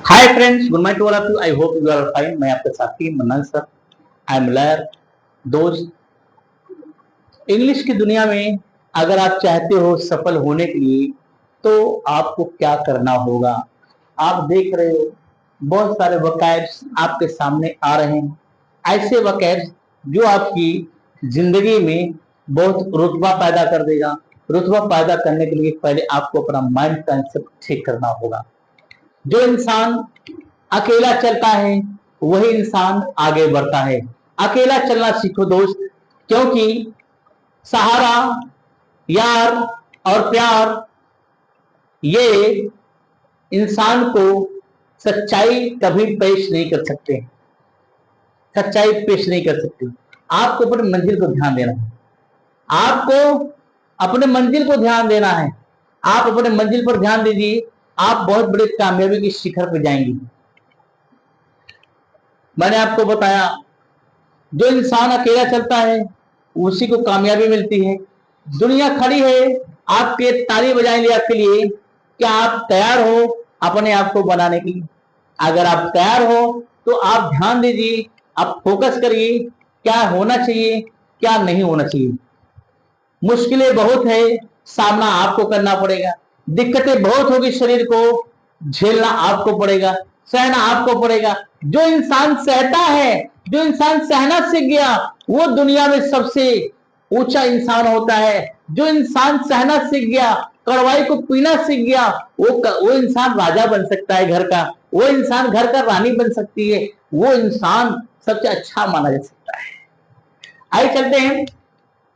Hi friends, good morning to all of you. I hope you are fine. मैं आपका साथी Manan sir. I am lawyer. दोस्त, English की दुनिया में अगर आप चाहते हो सफल होने के लिए तो आपको क्या करना होगा। आप देख रहे हो बहुत सारे वोकैब्स आपके सामने आ रहे हैं, ऐसे वोकैब्स जो आपकी जिंदगी में बहुत रुतबा पैदा कर देगा। रुतबा पैदा करने के लिए पहले आपको अपना माइंड कंसेप्ट ठीक करना होगा। जो इंसान अकेला चलता है वही इंसान आगे बढ़ता है। अकेला चलना सीखो दोस्त, क्योंकि सहारा, यार और प्यार ये इंसान को सच्चाई कभी पेश नहीं कर सकते। सच्चाई पेश नहीं कर सकती। आपको अपनी मंजिल को ध्यान देना है। आपको अपने मंजिल को ध्यान देना है। आप अपने मंजिल पर ध्यान दीजिए, आप बहुत बड़ी कामयाबी की शिखर पर जाएंगे। मैंने आपको बताया, जो इंसान अकेला चलता है उसी को कामयाबी मिलती है। दुनिया खड़ी है आपके ताली बजाएंगे आपके लिए। क्या आप तैयार हो अपने आप को बनाने के लिए? अगर आप तैयार हो तो आप ध्यान दीजिए, आप फोकस करिए, क्या होना चाहिए क्या नहीं होना चाहिए। मुश्किलें बहुत है, सामना आपको करना पड़ेगा। दिक्कतें बहुत होगी, शरीर को झेलना आपको पड़ेगा, सहना आपको पड़ेगा। जो इंसान सहता है, जो इंसान सहना सीख गया, वो दुनिया में सबसे ऊंचा इंसान होता है। जो इंसान सहना सीख गया, कड़वाई को पीना सीख गया, वो इंसान राजा बन सकता है घर का। वो इंसान घर का रानी बन सकती है। वो इंसान सबसे अच्छा माना जा सकता है। आइए चलते हैं।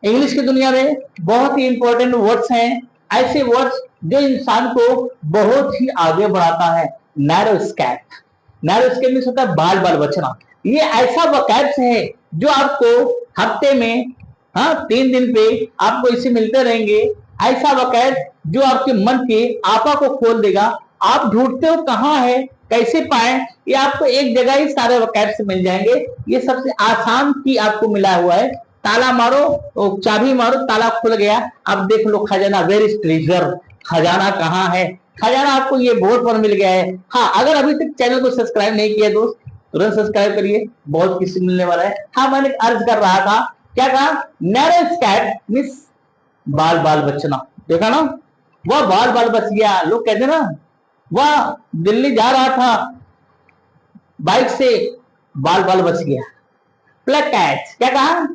इंग्लिश की दुनिया में बहुत ही इंपॉर्टेंट वर्ड्स हैं, ऐसे वर्ड्स जो इंसान को बहुत ही आगे बढ़ाता है। नैरो स्कैप। नैरो स्कैप मीन्स होता है बाल बाल बचना। ये ऐसा वोकैब्स है जो आपको हफ्ते में 3 दिन पे आपको इसे मिलते रहेंगे। ऐसा वोकैब जो आपके मन के आपा को खोल देगा। आप ढूंढते हो कहाँ है, कैसे पाए, ये आपको एक जगह ही सारे वोकैब्स मिल जाएंगे। ये सबसे आसान की आपको मिला हुआ है। ताला मारो, चाबी मारो, ताला खुल गया। अब देख लो खजाना, वेयर इज ट्रेजर। खजाना कहाँ है? खजाना आपको ये बोर्ड पर मिल गया है। हाँ, अगर अभी तक चैनल को सब्सक्राइब नहीं किया दोस्त, तुरंत सब्सक्राइब करिए, बहुत किसी मिलने वाला है। हाँ, मैंने अर्ज कर रहा था, क्या कहा? नैरो स्कैप मिस बाल बाल बचना। देखा ना, वह बाल बाल बच गया। लोग कहते ना, वह दिल्ली जा रहा था बाइक से, बाल बाल बच गया। प्लग कैच, क्या कहा?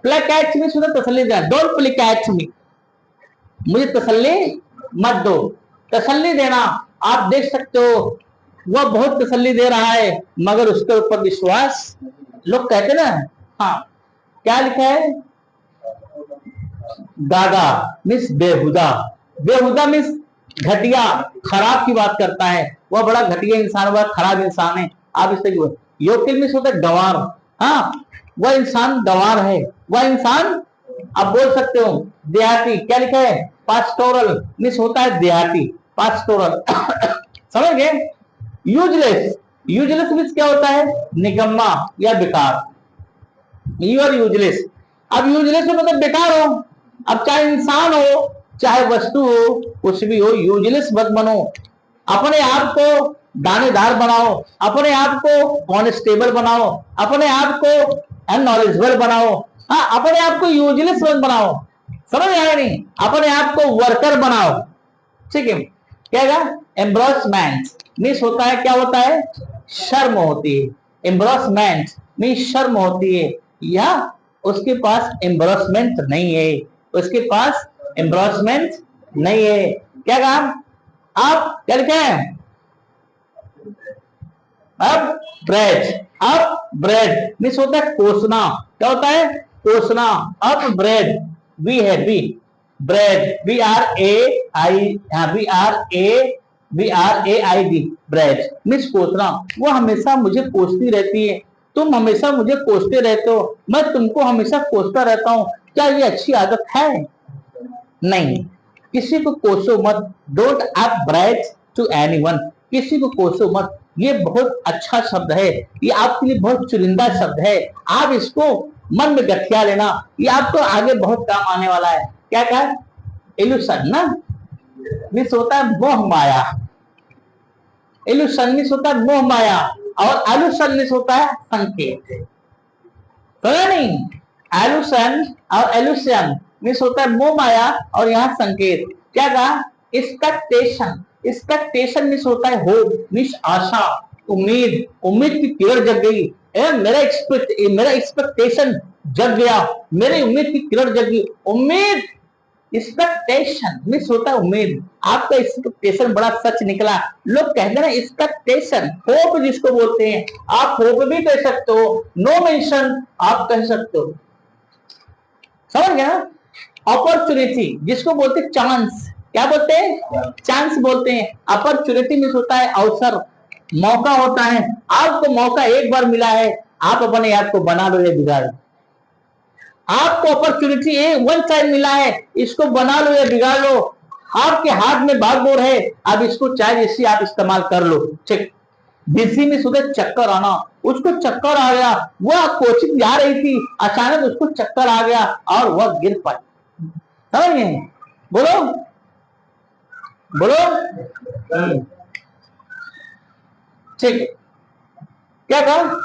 प्लग कैच में सुना तसल्ली देना, डोंट प्ले कैच मी, मुझे तसल्ली मत दो। तसल्ली देना, आप देख सकते हो वह बहुत तसल्ली दे रहा है मगर उसके ऊपर विश्वास। लोग कहते ना, हाँ, क्या लिखा है? दादा मिस बेहुदा। बेहुदा मिस घटिया, खराब की बात करता है। वह बड़ा घटिया इंसान, वह खराब इंसान है। आप इस तरीके योकिल मिस होता है गंवार। हाँ, वह इंसान गंवार है। वह इंसान, आप बोल सकते हो देहाती। क्या लिखा है? पास्टोरल मिस होता है देहाती, पास्टोरल। समझ गए? यूजलेस, यूजलेस मिस क्या होता है? निकम्मा या बेकार। You are useless. अब यूजलेस हो मतलब बेकार हो। अब चाहे इंसान हो चाहे वस्तु हो, कुछ भी हो, यूजलेस मत बनो। अपने आप को दानेदार बनाओ, अपने आप को कॉन्स्टेबल बनाओ, अपने आप को अननॉलेजेबल बनाओ। हाँ, अपने आप को यूजलेस मत बनाओ। समझ आया नहीं? अपने आप को वर्कर बनाओ। ठीक है? क्या? एम्ब्रॉसमेंट मीन्स होता है, क्या होता है? शर्म होती है। एम्ब्रॉसमेंट मीन्स शर्म होती है, या उसके पास एम्ब्रॉसमेंट नहीं है। उसके पास एम्ब्रॉसमेंट नहीं है। क्या काम? आप क्या लिखे हैं? अब ब्रेड। अब ब्रेड मीन्स होता है कोसना। क्या होता है? कोसना। अब ब्रेड, बी है, B, bread, BRAID, bread miss कोसना। वो हमेशा मुझे कोसती रहती है, तुम हमेशा मुझे कोसते रहते हो, मैं तुमको हमेशा कोसता रहता हूं। क्या ये अच्छी आदत है? नहीं। किसी को कोसो मत। डोंट आप ब्राइट टू एनीवन। किसी को कोसो मत। ये बहुत अच्छा शब्द है, ये आपके लिए बहुत चुनिंदा शब्द है। आप इसको मन में गठिया लेना, ये आपको आगे बहुत काम आने वाला है। क्या कहा? इल्यूशन ना मिस होता है मोह माया। इल्यूशन मीन्स होता है मोह माया, और एल्यूशन मीन्स होता है संकेत। समझा नहीं? एल्यूशन और एल्यूशन मीन्स होता है मोह माया, और यहाँ संकेत। क्या कहा? एक्सपेक्टेशन। एक्सपेक्टेशन मीन्स होता है होप, मीन्स आशा, उम्मीद। उम्मीद की किरण जग गई, मेरा एक्सपेक्टेशन जग गया, मेरी उम्मीद की किरण जग गई। उम्मीद, एक्सपेक्टेशन मीन्स होता है उम्मीद। आपका एक्सपेक्टेशन बड़ा सच निकला। लोग कहते हैं एक्सपेक्टेशन, होप जिसको बोलते हैं। आप होप भी कह सकते हो, नो मेंशन आप कह सकते हो। समझ गया? अपॉर्चुनिटी जिसको बोलते हैं चांस, क्या बोलते हैं? चांस बोलते हैं। अपॉर्चुनिटी मीन्स होता है अवसर, मौका होता है। आपको मौका एक बार मिला है, आप अपने आप को बना लो या बिगाड़ लो। आपको अपॉर्चुनिटी वन टाइम मिला है, इसको बना लो या बिगाड़ लो। आपके हाथ में भागदौड़ है, अब इसको चाहे जैसे आप इस्तेमाल कर लो। ठीक। बिजी में सुबह चक्कर आना, उसको चक्कर आ गया, वह कोचिंग जा रही थी, अचानक उसको चक्कर आ गया और वह गिर पाई। समझ गए? बोलो बोलो। ठीक है। क्या कहा?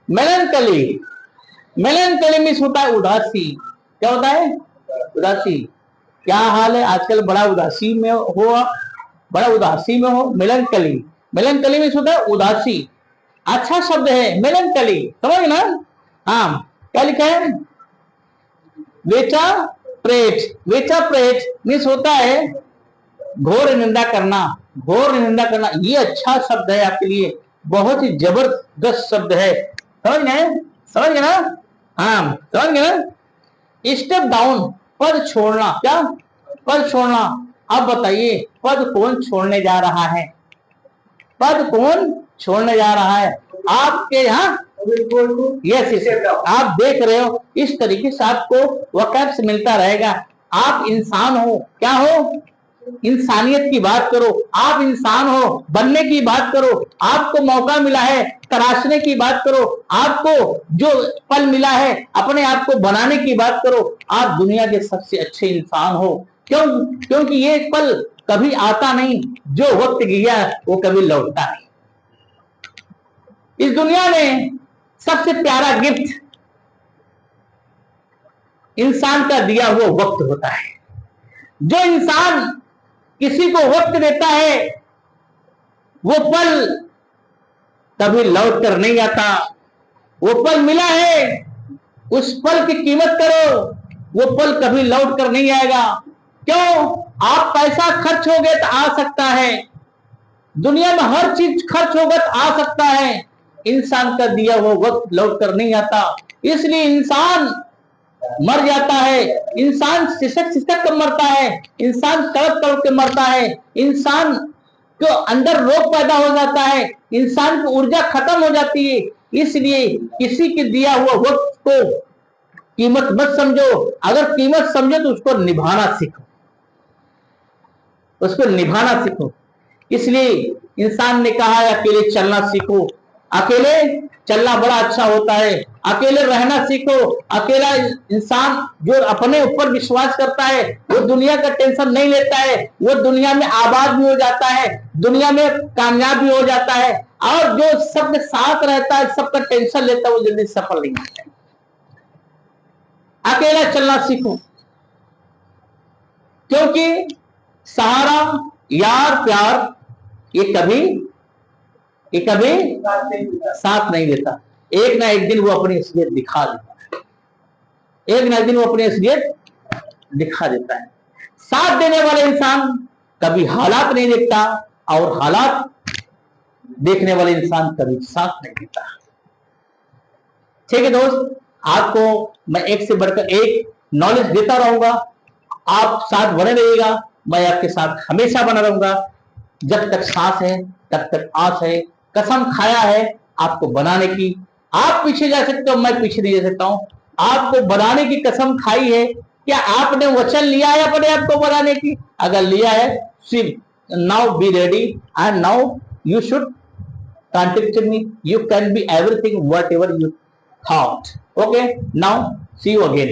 मेलनकली। मेलनकली मीन्स होता है उदासी। क्या होता है? उदासी। क्या हाल है आजकल? बड़ा उदासी में हो, बड़ा उदासी में हो। मेलनकली, मेलनकली मीन्स होता है उदासी। अच्छा शब्द है मेलनकली, समझ ना? हाँ, क्या लिखा है? वेचा प्रेट। वेचा प्रेट मीन्स होता है घोर निंदा करना, घोर निंदा करना। ये अच्छा शब्द है आपके लिए, बहुत ही जबरदस्त शब्द है। समझ गए? समझ गए ना? हाँ, समझ गए ना? स्टेप डाउन, पद छोड़ना। क्या? पद छोड़ना। अब बताइए पद कौन छोड़ने जा रहा है? पद कौन छोड़ने जा रहा है? आपके यहाँ यस, आप देख रहे हो, इस तरीके से आपको वकैब्स मिलता रहेगा। आप इंसान हो, क्या हो? इंसानियत की बात करो। आप इंसान हो, बनने की बात करो। आपको मौका मिला है, तराशने की बात करो। आपको जो पल मिला है, अपने आप को बनाने की बात करो। आप दुनिया के सबसे अच्छे इंसान हो। क्यों? क्योंकि ये पल कभी आता नहीं, जो वक्त गया वो कभी लौटता नहीं। इस दुनिया में सबसे प्यारा गिफ्ट इंसान का दिया हुआ वक्त होता है। जो इंसान किसी को वक्त देता है, वो पल कभी लौट कर नहीं आता। वो पल मिला है, उस पल की कीमत करो। वो पल कभी लौट कर नहीं आएगा। क्यों? आप पैसा खर्च हो गए तो आ सकता है, दुनिया में हर चीज खर्च होगा तो आ सकता है, इंसान का दिया हुआ वक्त लौट कर नहीं आता। इसलिए इंसान मर जाता है, इंसान सिसक सिसक कर मरता है, इंसान तड़प तड़प के मरता है, इंसान को अंदर रोग पैदा हो जाता है, इंसान की ऊर्जा खत्म हो जाती है। इसलिए किसी के दिया हुआ वक्त को कीमत मत समझो। अगर कीमत समझो तो उसको निभाना सीखो, उसको निभाना सीखो। इसलिए इंसान ने कहा है अकेले चलना सीखो। अकेले चलना बड़ा अच्छा होता है, अकेले रहना सीखो। अकेला इंसान जो अपने ऊपर विश्वास करता है, वो दुनिया का टेंशन नहीं लेता है, वो दुनिया में आबाद भी हो जाता है, दुनिया में कामयाब भी हो जाता है। और जो सबके साथ रहता है, सबका टेंशन लेता है, वो जल्दी सफल नहीं होता है। अकेला चलना सीखो, क्योंकि सहारा, यार, प्यार ये कभी साथ नहीं देता। एक ना एक दिन वो अपनी असलियत दिखा देता है, एक ना एक दिन वो अपनी असलियत दिखा देता है। साथ देने वाले इंसान कभी हालात नहीं देखता, और हालात देखने वाले इंसान कभी साथ नहीं देता। ठीक है दोस्त, आपको मैं एक से बढ़कर एक नॉलेज देता रहूंगा। आप साथ बने रहिएगा, मैं आपके साथ हमेशा बना रहूंगा। जब तक सांस है तब तक आस है। कसम खाया है आपको बनाने की। आप पीछे जा सकते हो, मैं पीछे नहीं जा सकता हूं। आपको बनाने की कसम खाई है। क्या आपने वचन लिया है अपने आप को बनाने की? अगर लिया है, सिर्फ now be ready and now you should contact me. You can be everything whatever you thought. Okay, now see you again.